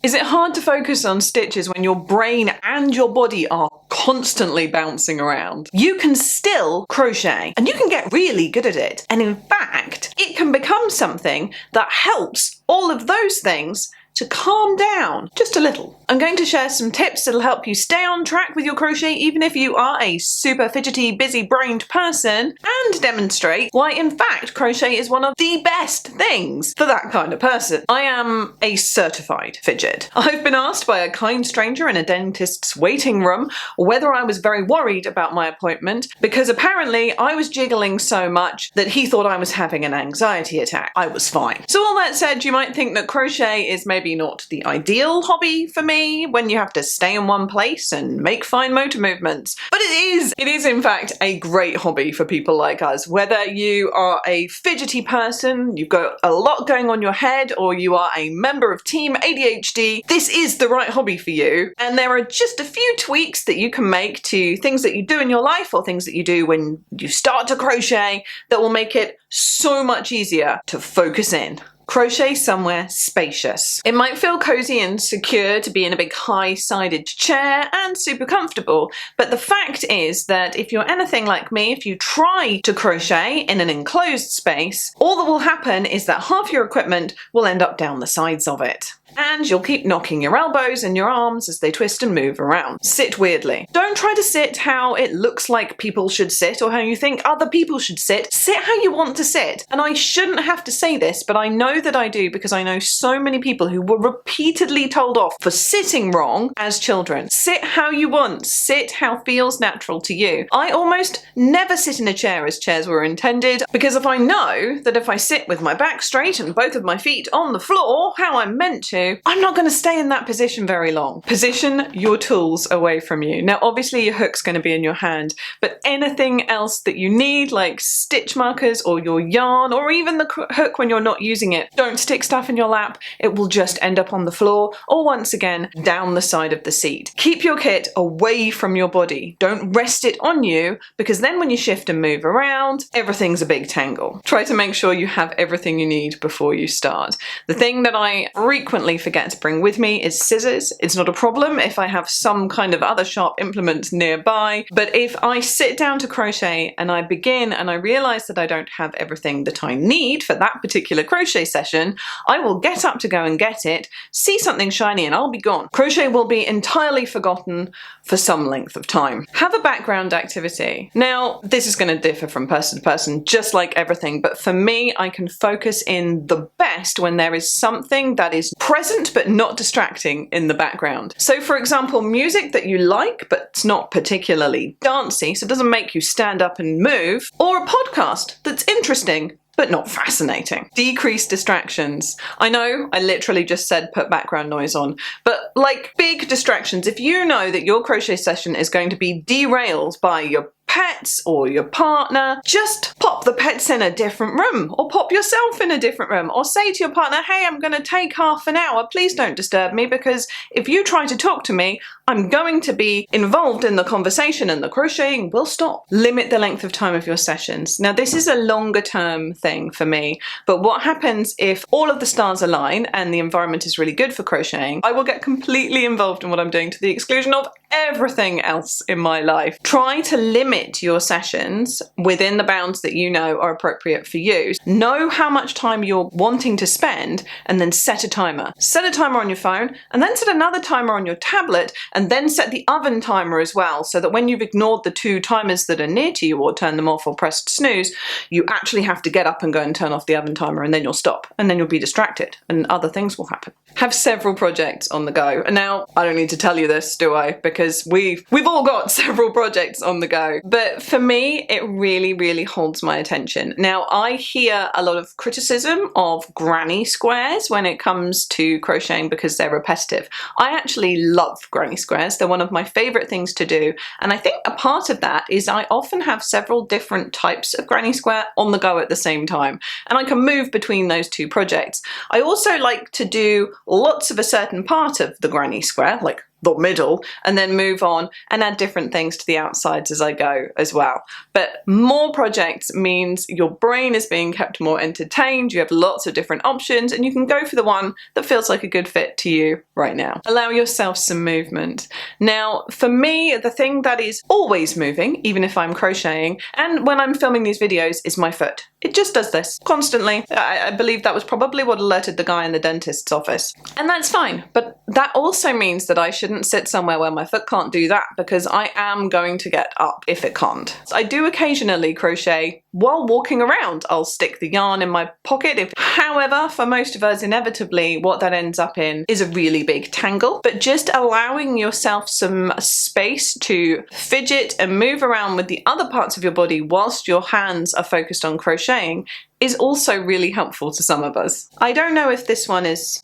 Is it hard to focus on stitches when your brain and your body are constantly bouncing around? You can still crochet and you can get really good at it. And in fact, it can become something that helps all of those things to calm down just a little. I'm going to share some tips that'll help you stay on track with your crochet even if you are a super fidgety, busy-brained person, and demonstrate why in fact crochet is one of the best things for that kind of person. I am a certified fidget. I've been asked by a kind stranger in a dentist's waiting room whether I was very worried about my appointment because apparently I was jiggling so much that he thought I was having an anxiety attack. I was fine. So all that said, you might think that crochet is maybe not the ideal hobby for me when you have to stay in one place and make fine motor movements. But it is in fact a great hobby for people like us. Whether you are a fidgety person, you've got a lot going on your head, or you are a member of Team ADHD, this is the right hobby for you. And there are just a few tweaks that you can make to things that you do in your life or things that you do when you start to crochet that will make it so much easier to focus in. Crochet somewhere spacious. It might feel cozy and secure to be in a big high-sided chair and super comfortable, but the fact is that if you're anything like me, if you try to crochet in an enclosed space, all that will happen is that half your equipment will end up down the sides of it. And you'll keep knocking your elbows and your arms as they twist and move around. Sit weirdly. Don't try to sit how it looks like people should sit or how you think other people should sit. Sit how you want to sit. And I shouldn't have to say this, but I know that I do because I know so many people who were repeatedly told off for sitting wrong as children. Sit how you want. Sit how feels natural to you. I almost never sit in a chair as chairs were intended because if I know that if I sit with my back straight and both of my feet on the floor, how I'm meant to, I'm not going to stay in that position very long. Position your tools away from you. Now obviously your hook's going to be in your hand, but anything else that you need like stitch markers or your yarn or even the hook when you're not using it, don't stick stuff in your lap. It will just end up on the floor or once again down the side of the seat. Keep your kit away from your body. Don't rest it on you because then when you shift and move around, everything's a big tangle. Try to make sure you have everything you need before you start. The thing that I frequently forget to bring with me is scissors. It's not a problem if I have some kind of other sharp implement nearby, but if I sit down to crochet and I begin and I realize that I don't have everything that I need for that particular crochet session, I will get up to go and get it, see something shiny and I'll be gone. Crochet will be entirely forgotten for some length of time. Have a background activity. Now, this is going to differ from person to person, just like everything, but for me, I can focus in the best when there is something that is present but not distracting in the background. So for example, music that you like but it's not particularly dancey, so it doesn't make you stand up and move, or a podcast that's interesting but not fascinating. Decrease distractions. I know I literally just said put background noise on, but like big distractions, if you know that your crochet session is going to be derailed by your pets or your partner, just pop the pets in a different room or pop yourself in a different room or say to your partner, hey, I'm going to take half an hour, please don't disturb me because if you try to talk to me, I'm going to be involved in the conversation and the crocheting will stop. Limit the length of time of your sessions. Now this is a longer term thing for me, but what happens if all of the stars align and the environment is really good for crocheting, I will get completely involved in what I'm doing to the exclusion of everything else in my life. Try to limit your sessions within the bounds that you know are appropriate for you. Know how much time you're wanting to spend and then set a timer. Set a timer on your phone and then set another timer on your tablet and then set the oven timer as well so that when you've ignored the two timers that are near to you or turned them off or pressed snooze, you actually have to get up and go and turn off the oven timer and then you'll stop and then you'll be distracted and other things will happen. Have several projects on the go. And now I don't need to tell you this, do I? Because we've all got several projects on the go. But for me, it really, really holds my attention. Now, I hear a lot of criticism of granny squares when it comes to crocheting because they're repetitive. I actually love granny squares. They're one of my favorite things to do. And I think a part of that is I often have several different types of granny square on the go at the same time. And I can move between those two projects. I also like to do lots of a certain part of the granny square, like the middle, and then move on and add different things to the outsides as I go as well. But more projects means your brain is being kept more entertained, you have lots of different options, and you can go for the one that feels like a good fit to you right now. Allow yourself some movement. Now, for me, the thing that is always moving, even if I'm crocheting, and when I'm filming these videos, is my foot. It just does this constantly. I believe that was probably what alerted the guy in the dentist's office. And that's fine, but that also means that I shouldn't sit somewhere where my foot can't do that, because I am going to get up if it can't. I do occasionally crochet while walking around. I'll stick the yarn in my pocket. However, for most of us, inevitably, what that ends up in is a really big tangle. But just allowing yourself some space to fidget and move around with the other parts of your body whilst your hands are focused on crocheting is also really helpful to some of us. I don't know if this one is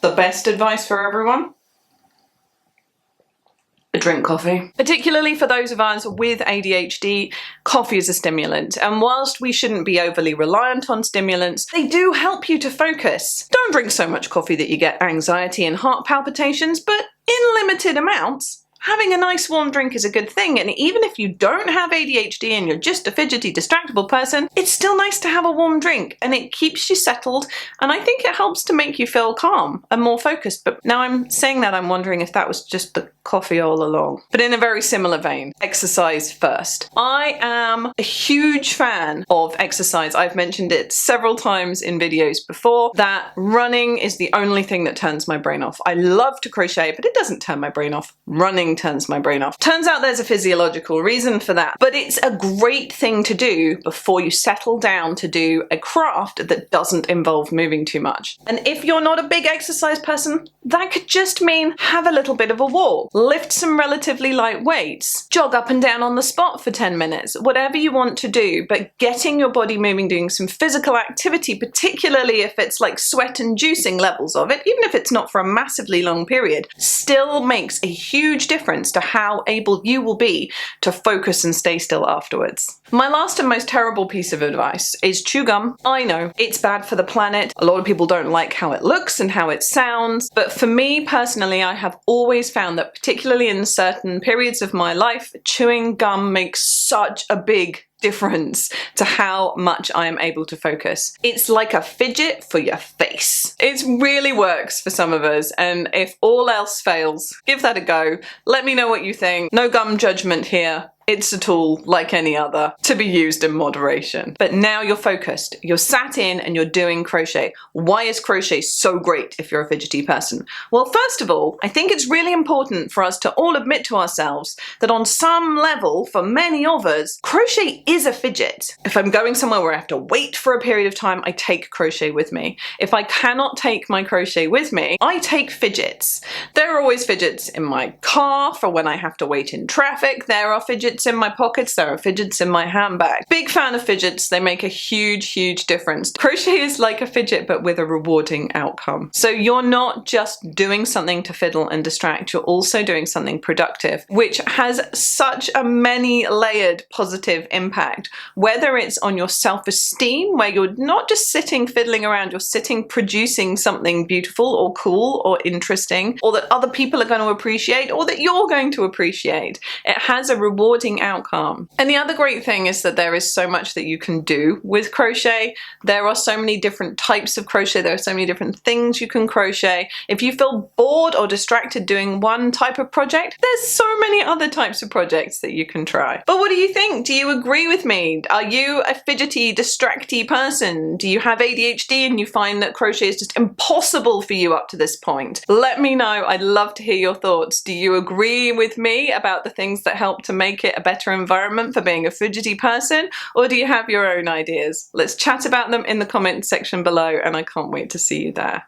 the best advice for everyone. Drink coffee. Particularly for those of us with ADHD, coffee is a stimulant, and whilst we shouldn't be overly reliant on stimulants, they do help you to focus. Don't drink so much coffee that you get anxiety and heart palpitations, but in limited amounts. Having a nice warm drink is a good thing, and even if you don't have ADHD and you're just a fidgety, distractible person, it's still nice to have a warm drink, and it keeps you settled, and I think it helps to make you feel calm and more focused. But now I'm saying that, I'm wondering if that was just the coffee all along. But in a very similar vein, exercise first. I am a huge fan of exercise. I've mentioned it several times in videos before, that running is the only thing that turns my brain off. I love to crochet, but it doesn't turn my brain off. Running turns my brain off. Turns out there's a physiological reason for that, but it's a great thing to do before you settle down to do a craft that doesn't involve moving too much. And if you're not a big exercise person, that could just mean have a little bit of a walk, lift some relatively light weights, jog up and down on the spot for 10 minutes, whatever you want to do, but getting your body moving, doing some physical activity, particularly if it's like sweat inducing levels of it, even if it's not for a massively long period, still makes a huge difference to how able you will be to focus and stay still afterwards. My last and most terrible piece of advice is chew gum. I know, it's bad for the planet. A lot of people don't like how it looks and how it sounds, but for me personally, I have always found that particularly in certain periods of my life, chewing gum makes such a big difference to how much I am able to focus. It's like a fidget for your face. It really works for some of us, and if all else fails, give that a go. Let me know what you think. No gum judgment here. It's a tool like any other to be used in moderation. But now you're focused, you're sat in and you're doing crochet. Why is crochet so great if you're a fidgety person? Well, first of all, I think it's really important for us to all admit to ourselves that on some level, for many of us, crochet is a fidget. If I'm going somewhere where I have to wait for a period of time, I take crochet with me. If I cannot take my crochet with me, I take fidgets. There are always fidgets in my car for when I have to wait in traffic. There are fidgets in my pockets, there are fidgets in my handbag. Big fan of fidgets, they make a huge difference. Crochet is like a fidget but with a rewarding outcome. So you're not just doing something to fiddle and distract, you're also doing something productive, which has such a many-layered positive impact. Whether it's on your self-esteem, where you're not just sitting fiddling around, you're sitting producing something beautiful or cool or interesting, or that other people are going to appreciate, or that you're going to appreciate. It has a rewarding outcome. And the other great thing is that there is so much that you can do with crochet. There are so many different types of crochet, there are so many different things you can crochet. If you feel bored or distracted doing one type of project, there's so many other types of projects that you can try. But what do you think? Do you agree with me? Are you a fidgety, distracty person? Do you have ADHD and you find that crochet is just impossible for you up to this point? Let me know. I'd love to hear your thoughts. Do you agree with me about the things that help to make it a better environment for being a fidgety person, or do you have your own ideas? Let's chat about them in the comments section below, and I can't wait to see you there.